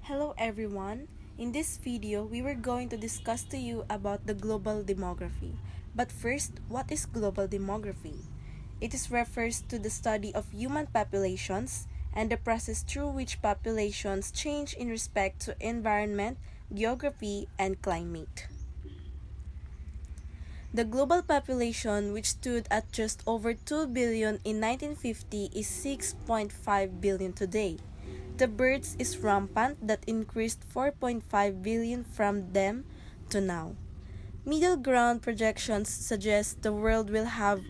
Hello everyone. In this video, we were going to discuss to you about the global demography. But first, what is global demography? It is refers to the study of human populations and the process through which populations change in respect to environment, geography, and climate. The global population, which stood at just over 2 billion in 1950, is 6.5 billion today. The births is rampant that increased 4.5 billion from then to now. Middle ground projections suggest the world will have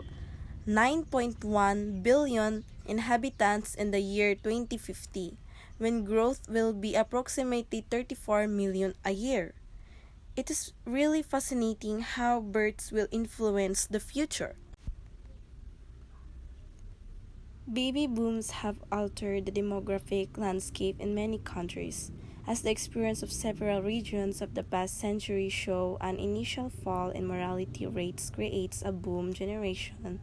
9.1 billion inhabitants in the year 2050, when growth will be approximately 34 million a year. It is really fascinating how births will influence the future. Baby booms have altered the demographic landscape in many countries, as the experience of several regions of the past century show an initial fall in mortality rates creates a boom generation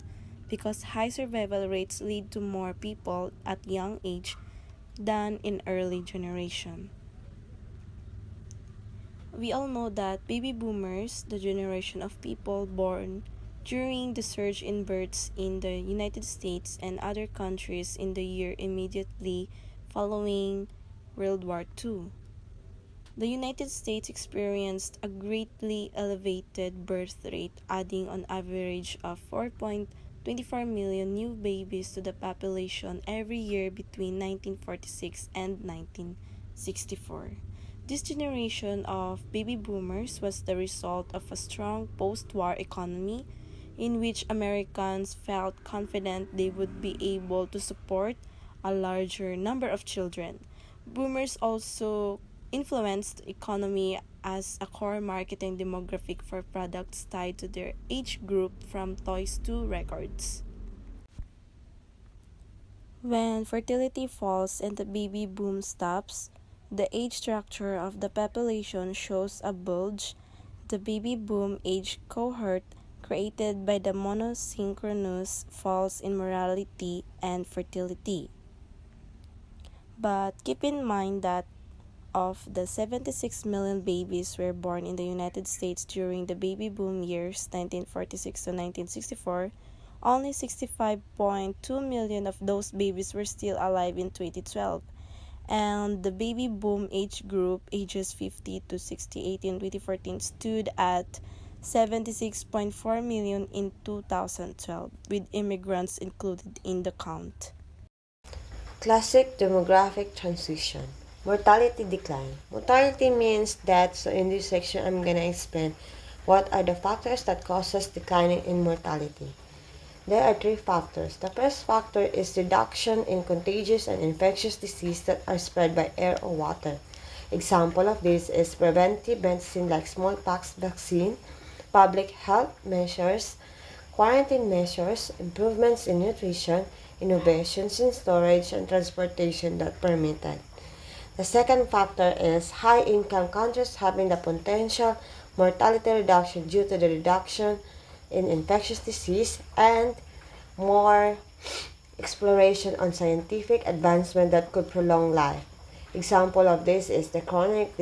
because high survival rates lead to more people at young age than in early generation. We all know that baby boomers, the generation of people born during the surge in births in the United States and other countries in the year immediately following World War II. The United States experienced a greatly elevated birth rate, adding on average of 4.24 million new babies to the population every year between 1946 and 1964. This generation of baby boomers was the result of a strong post-war economy in which Americans felt confident they would be able to support a larger number of children. Boomers also influenced the economy as a core marketing demographic for products tied to their age group from toys to records. When fertility falls and the baby boom stops, the age structure of the population shows a bulge. The baby boom age cohort created by the monosynchronous falls in mortality and fertility. But keep in mind that of the 76 million babies were born in the United States during the baby boom years 1946 to 1964, only 65.2 million of those babies were still alive in 2012, and the baby boom age group ages 50 to 68 in 2014 stood at 76.4 million in 2012, with immigrants included in the count. Classic demographic transition. Mortality decline. Mortality means death, so in this section I'm going to explain what are the factors that causes declining in mortality. There are three factors. The first factor is reduction in contagious and infectious disease that are spread by air or water. Example of this is preventive medicine like smallpox vaccine, public health measures, quarantine measures, improvements in nutrition, innovations in storage and transportation that permitted. The second factor is high-income countries having the potential mortality reduction due to the reduction in infectious disease and more exploration on scientific advancement that could prolong life. Example of this is the chronic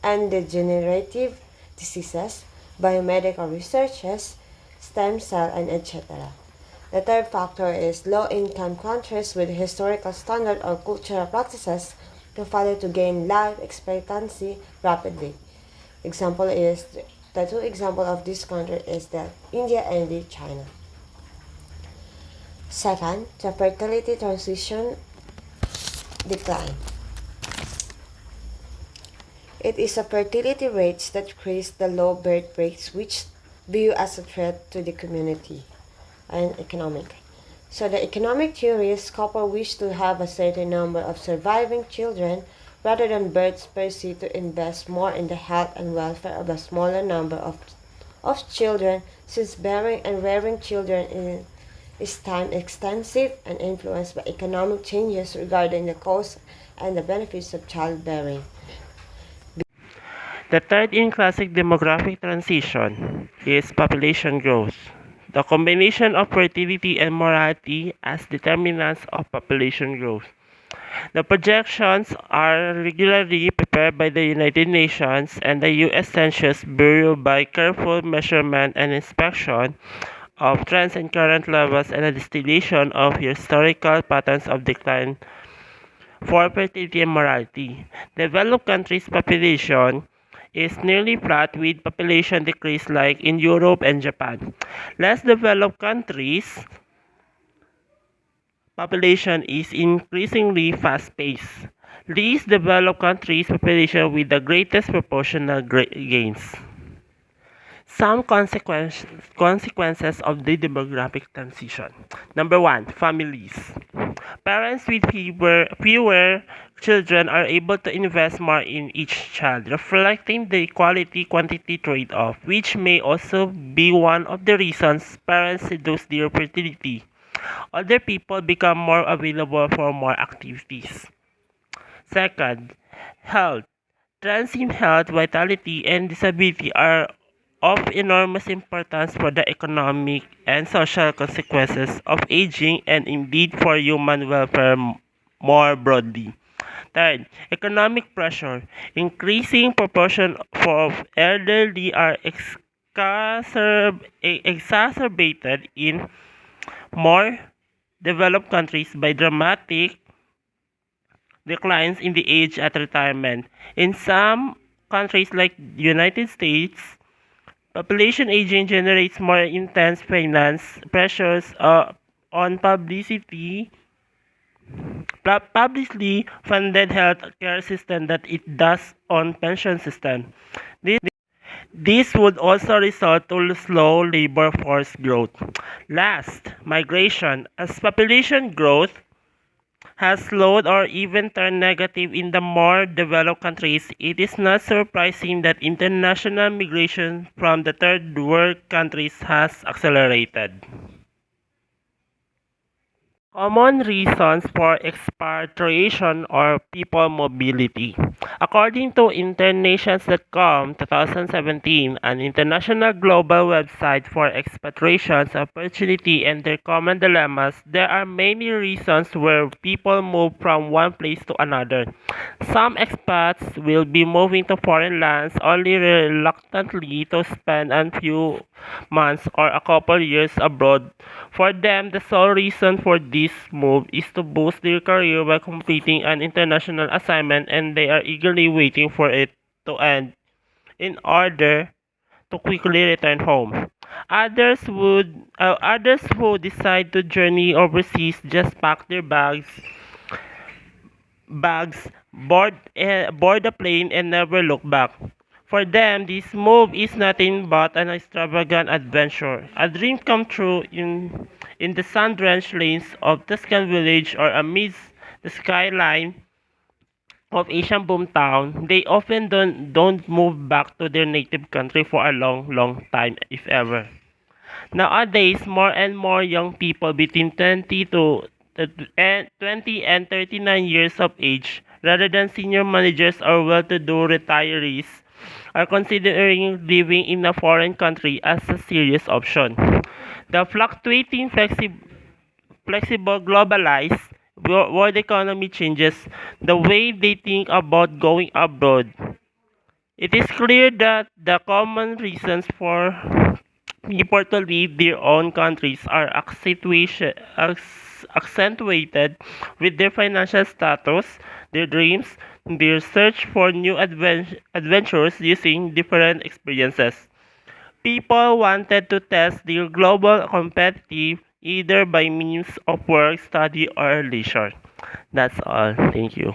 and degenerative diseases, biomedical researches, stem cell, and etc. The third factor is low-income countries with historical standard or cultural practices to follow to gain life expectancy rapidly. Example is the two examples of this country is that India and China. Second, the fertility transition decline. It is a fertility rates that decrease the low birth rates which view as a threat to the community and economic. So the economic theories couple wish to have a certain number of surviving children rather than births per se to invest more in the health and welfare of a smaller number of children, since bearing and rearing children is time extensive and influenced by economic changes regarding the costs and the benefits of childbearing. The third in classic demographic transition is population growth. The combination of fertility and mortality as determinants of population growth. The projections are regularly prepared by the United Nations and the U.S. Census Bureau by careful measurement and inspection of trends and current levels and a distillation of historical patterns of decline for fertility and mortality. Developed countries' population is nearly flat with population decrease like in Europe and Japan. Less developed countries' population is increasingly fast-paced. Least developed countries' population with the greatest proportional gains. Some consequences of the demographic transition. Number one, families. Parents with fewer children are able to invest more in each child, reflecting the quality-quantity trade-off, which may also be one of the reasons parents reduce their fertility. Older people become more available for more activities. Second, health. Trends in health, vitality, and disability are of enormous importance for the economic and social consequences of aging and indeed for human welfare more broadly. Third, economic pressure. Increasing proportion of elderly are exacerbated in more developed countries by dramatic declines in the age at retirement. In some countries like the United States, population aging generates more intense finance pressures on publicly funded health care system that it does on pension system. This would also result to slow labor force growth. Last, migration. As population growth has slowed or even turned negative in the more developed countries, it is not surprising that international migration from the third world countries has accelerated. Common reasons for expatriation or people mobility. According to internations.com 2017, an international global website for expatriations, opportunity, and their common dilemmas, there are many reasons where people move from one place to another. Some expats will be moving to foreign lands only reluctantly to spend a few months or a couple years abroad. For them, the sole reason for this move is to boost their career while completing an international assignment, and they are eagerly waiting for it to end in order to quickly return home. Others who decide to journey overseas just pack their bags, board a plane, and never look back. For them, this move is nothing but an extravagant adventure, a dream come true in the sun-drenched lanes of Tuscan village or amidst the skyline of Asian boomtown. They often don't move back to their native country for a long time, if ever. Nowadays, more and more young people between 20 and 39 years of age, rather than senior managers or well-to-do retirees, are considering living in a foreign country as a serious option. The fluctuating, flexible, globalized world economy changes the way they think about going abroad. It is clear that the common reasons for people to leave their own countries are accentuated with their financial status, their dreams, their search for new adventures using different experiences. People wanted to test their global competitive either by means of work, study, or leisure. That's all. Thank you.